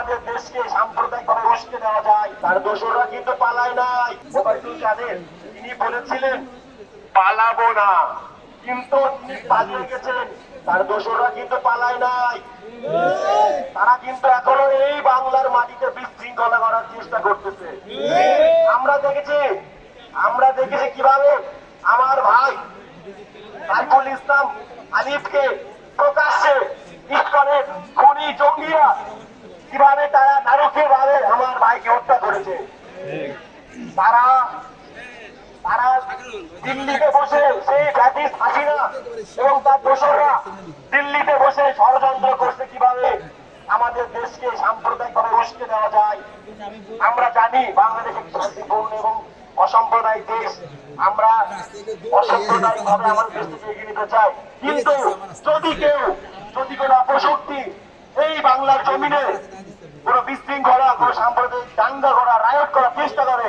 আমাদের দেশকে সাম্প্রদায়িকভাবে উস্কে দেওয়া যায়। তার দোসররা কিন্তু পালায় নাই। ওবায়দুল কাদের তিনি বলেছিলেন পালাবো না, কিন্তু তিনি পালিয়ে গেছেন। তার দোসররা কিন্তু পালায় নাই। তারা কিন্তু এখনো এই বাংলার মাটিতে বিশৃঙ্খলা করার চেষ্টা করতেছে। আমরা দেখেছি কিভাবে আমার ভাই সাইফুল ইসলাম আলিফকে প্রকাশ্যে ইস্কনের খুনি জঙ্গিরা কিভাবে তারা নারকীয় ভাবে আমার ভাইকে হত্যা করেছে। তারা তারা দিল্লিতে বসে সেই ব্যাটিস হাসিনা এবং তার দোসররা দিল্লিতে বসে ষড়যন্ত্র করছে কিভাবে আমাদের দেশকে সাম্প্রদায়িকভাবে উস্কে দেওয়া যায়। আমরা জানি বাংলাদেশ একটি শান্তিপূর্ণ এবং অসাম্প্রদায়িক দেশ। আমরা অসাম্প্রদায়িক ভাবে আমাদের দেশকে এগিয়ে নিতে চাই। কিন্তু যদি কোনো অপশক্তি এই বাংলার জমিনে কোনো বিশৃঙ্খলা, কোনো সাম্প্রদায়িক দাঙ্গা করা, রায়ট করার চেষ্টা করে,